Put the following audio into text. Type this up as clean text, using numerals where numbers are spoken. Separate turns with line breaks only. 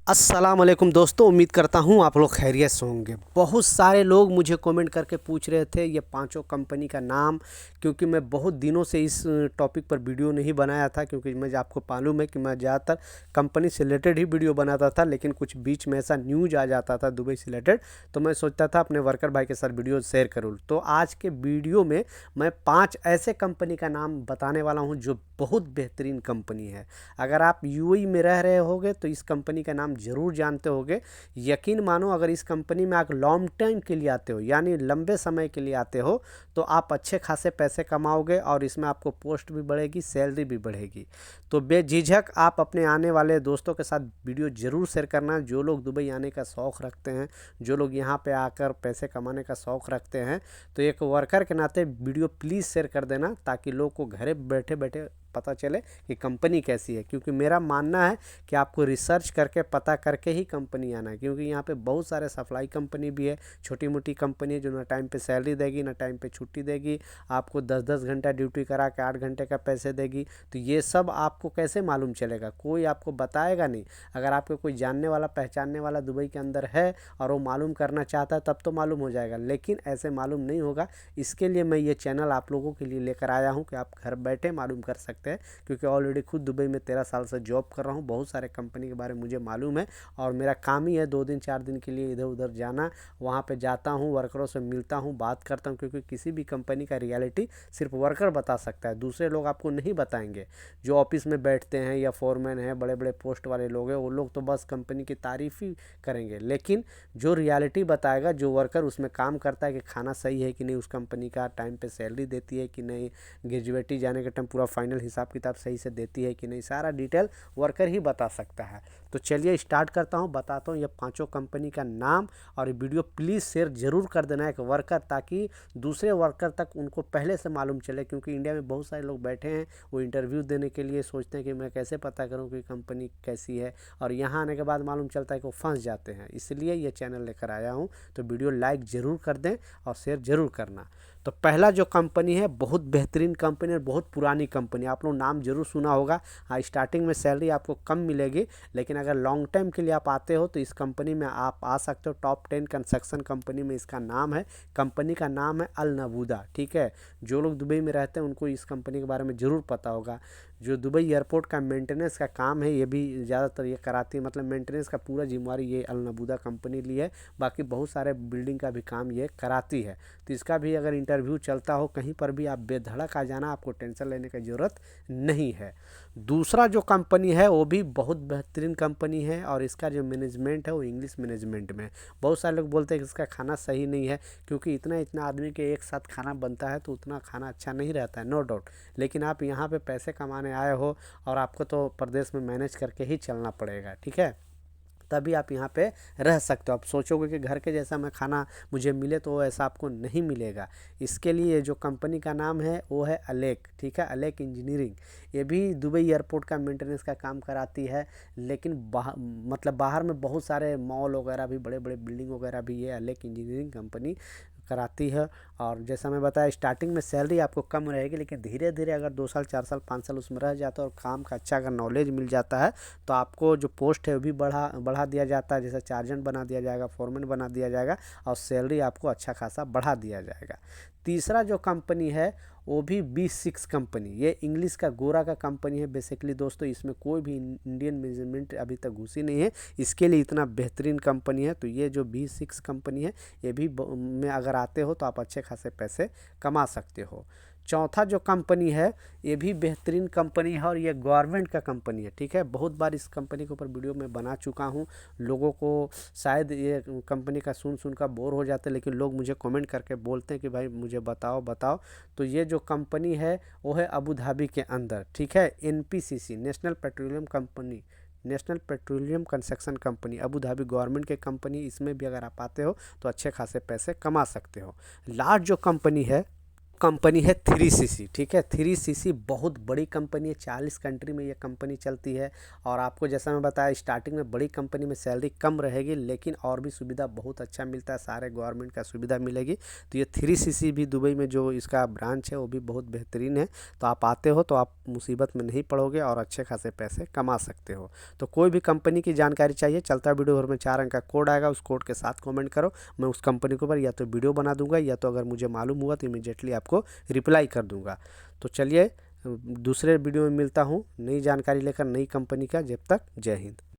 अस्सलाम वालेकुम दोस्तों, उम्मीद करता हूँ आप लोग खैरियत से होंगे। बहुत सारे लोग मुझे कमेंट करके पूछ रहे थे ये पांचों कंपनी का नाम, क्योंकि मैं बहुत दिनों से इस टॉपिक पर वीडियो नहीं बनाया था, क्योंकि मैं आपको मालूम है कि मैं ज़्यादातर कंपनी से रिलेटेड ही वीडियो बनाता था। लेकिन कुछ बीच में ऐसा न्यूज आ जाता था दुबई से रिलेटेड, तो मैं सोचता था अपने वर्कर भाई के साथ वीडियो शेयर करूँ। तो आज के वीडियो में मैं 5 ऐसे कंपनी का नाम बताने वाला हूँ जो बहुत बेहतरीन कंपनी है। अगर आप यूएई में रह रहे होगे तो इस कंपनी का नाम ज़रूर जानते होगे। यकीन मानो, अगर इस कंपनी में आप लॉन्ग टाइम के लिए आते हो, यानी लंबे समय के लिए आते हो, तो आप अच्छे खासे पैसे कमाओगे और इसमें आपको पोस्ट भी बढ़ेगी, सैलरी भी बढ़ेगी। तो बेझिझक आप अपने आने वाले दोस्तों के साथ वीडियो ज़रूर शेयर करना। जो लोग दुबई आने का शौक़ रखते हैं, जो लोग यहाँ पे आकर पैसे कमाने का शौक़ रखते हैं, तो एक वर्कर के नाते वीडियो प्लीज़ शेयर कर देना, ताकि लोग को घरे बैठे बैठे पता चले कि कंपनी कैसी है। क्योंकि मेरा मानना है कि आपको रिसर्च करके पता करके ही कंपनी आना है, क्योंकि यहाँ पे बहुत सारे सप्लाई कंपनी भी है, छोटी मोटी कंपनी है जो ना टाइम पे सैलरी देगी ना टाइम पे छुट्टी देगी, आपको 10-10 घंटा ड्यूटी करा के 8 घंटे का पैसे देगी। तो ये सब आपको कैसे मालूम चलेगा? कोई आपको बताएगा नहीं। अगर आपको कोई जानने वाला पहचानने वाला दुबई के अंदर है और वो मालूम करना चाहता है, तब तो मालूम हो जाएगा, लेकिन ऐसे मालूम नहीं होगा। इसके लिए मैं ये चैनल आप लोगों के लिए लेकर आया हूँ कि आप घर बैठे मालूम कर सकते हैं। क्योंकि ऑलरेडी खुद दुबई में 13 साल से जॉब कर रहा हूँ, बहुत सारे कंपनी के बारे में मुझे मालूम है, और मेरा काम ही है 2 दिन 4 दिन के लिए इधर उधर जाना। वहाँ पे जाता हूँ, वर्करों से मिलता हूँ, बात करता हूँ, क्योंकि किसी भी कंपनी का रियलिटी सिर्फ वर्कर बता सकता है, दूसरे लोग आपको नहीं बताएंगे। जो ऑफिस में बैठते हैं या फोरमैन हैं, बड़े बड़े पोस्ट वाले लोग हैं, वो लोग तो बस कंपनी की तारीफ ही करेंगे। लेकिन जो रियलिटी बताएगा, जो वर्कर उसमें काम करता है, कि खाना सही है कि नहीं, उस कंपनी का टाइम पे सैलरी देती है कि नहीं, ग्रेजुएटी जाने के टाइम पूरा फाइनल हिसाब किताब सही से देती है कि नहीं, सारा डिटेल वर्कर ही बता सकता है। तो चलिए स्टार्ट करता हूँ, बताता हूँ ये पांचों कंपनी का नाम। और वीडियो प्लीज़ शेयर ज़रूर कर देना एक वर्कर, ताकि दूसरे वर्कर तक उनको पहले से मालूम चले। क्योंकि इंडिया में बहुत सारे लोग बैठे हैं, वो इंटरव्यू देने के लिए सोचते हैं कि मैं कैसे पता करूँ कि कंपनी कैसी है, और यहाँ आने के बाद मालूम चलता है कि वो फंस जाते हैं। इसलिए ये चैनल लेकर आया हूँ। तो वीडियो लाइक ज़रूर कर दें और शेयर ज़रूर करना। तो पहला जो कंपनी है, बहुत बेहतरीन कंपनी और बहुत पुरानी कंपनी, आप लोग नाम जरूर सुना होगा। हाँ, स्टार्टिंग में सैलरी आपको कम मिलेगी, लेकिन अगर लॉन्ग टाइम के लिए आप आते हो तो इस कंपनी में आप आ सकते हो। टॉप 10 कंस्ट्रक्शन कंपनी में इसका नाम है। कंपनी का नाम है अल नबूदा। ठीक है, जो लोग दुबई में रहते हैं उनको इस कंपनी के बारे में ज़रूर पता होगा। जो दुबई एयरपोर्ट का मेंटेनेंस का काम है, ये भी ज़्यादातर ये कराती है, मतलब मेंटेनेंस का पूरा जिम्मेवारी ये अल नबूदा कंपनी ली है। बाकी बहुत सारे बिल्डिंग का भी काम ये कराती है। तो इसका भी अगर इंटरव्यू चलता हो कहीं पर भी, आप बेधड़क आ जाना, आपको टेंशन लेने की ज़रूरत नहीं है। दूसरा जो कंपनी है वो भी बहुत बेहतरीन कंपनी है, और इसका जो मैनेजमेंट है वो इंग्लिश मैनेजमेंट में है। बहुत सारे लोग बोलते हैं कि इसका खाना सही नहीं है, क्योंकि इतना इतना आदमी के एक साथ खाना बनता है तो उतना खाना अच्छा नहीं रहता है, नो डाउट। लेकिन आप यहाँ पे पैसे कमाने आए हो, और आपको तो प्रदेश में मैनेज करके ही चलना पड़ेगा। ठीक है, तभी आप यहाँ पे रह सकते हो। आप सोचोगे कि घर के जैसा मैं खाना मुझे मिले, तो वो ऐसा आपको नहीं मिलेगा। इसके लिए जो कंपनी का नाम है वो है अलेक। ठीक है, अलेक इंजीनियरिंग। ये भी दुबई एयरपोर्ट का मेंटेनेंस का काम कराती है, लेकिन मतलब बाहर में बहुत सारे मॉल वगैरह भी, बड़े बड़े बिल्डिंग वगैरह भी ये अलेक इंजीनियरिंग कंपनी कराती है। और जैसा मैं बताया, स्टार्टिंग में सैलरी आपको कम रहेगी, लेकिन धीरे धीरे अगर 2 साल 4 साल 5 साल उसमें रह जाता है और काम का अच्छा अगर नॉलेज मिल जाता है, तो आपको जो पोस्ट है वो भी बढ़ा दिया जाता है। जैसे चार्जेंट बना दिया जाएगा, फोरमैन बना दिया जाएगा, और सैलरी आपको अच्छा खासा बढ़ा दिया जाएगा। तीसरा जो कंपनी है वो भी B6 कंपनी, ये इंग्लिश का गोरा का कंपनी है बेसिकली दोस्तों। इसमें कोई भी इंडियन मैनेजमेंट अभी तक घुसी नहीं है, इसके लिए इतना बेहतरीन कंपनी है। तो ये जो B6 कंपनी है, ये भी में अगर आते हो तो आप अच्छे खासे पैसे कमा सकते हो। चौथा जो कंपनी है, ये भी बेहतरीन कंपनी है, और ये गवर्नमेंट का कंपनी है। ठीक है, बहुत बार इस कंपनी के ऊपर वीडियो में बना चुका हूँ। लोगों को शायद ये कंपनी का सुन कर बोर हो जाते हैं, लेकिन लोग मुझे कमेंट करके बोलते हैं कि भाई मुझे बताओ बताओ। तो ये जो कंपनी है वो है अबू धाबी के अंदर। ठीक है, NPCC, national petroleum company, national petroleum construction company, Abu Dhabi government के कंपनी। इसमें भी अगर आप आते हो तो अच्छे खासे पैसे कमा सकते हो। लास्ट जो कंपनी है कंपनी है 3CC। ठीक है, 3CC बहुत बड़ी कंपनी है, 40 कंट्री में ये कंपनी चलती है। और आपको जैसा मैं बताया स्टार्टिंग में, बड़ी कंपनी में सैलरी कम रहेगी लेकिन और भी सुविधा बहुत अच्छा मिलता है, सारे गवर्नमेंट का सुविधा मिलेगी। तो ये 3CC भी दुबई में जो इसका ब्रांच है वो भी बहुत बेहतरीन है। तो आप आते हो तो आप मुसीबत में नहीं पड़ोगे और अच्छे खासे पैसे कमा सकते हो। तो कोई भी कंपनी की जानकारी चाहिए, चलता वीडियो भर में 4 अंक का कोड आएगा, उस कोड के साथ कमेंट करो, मैं उस कंपनी के ऊपर या तो वीडियो बना दूंगा या तो अगर मुझे मालूम हुआ तो इमीडिएटली आपको रिप्लाई कर दूंगा। तो चलिए दूसरे वीडियो में मिलता हूँ नई जानकारी लेकर, नई कंपनी का। जब तक जय हिंद।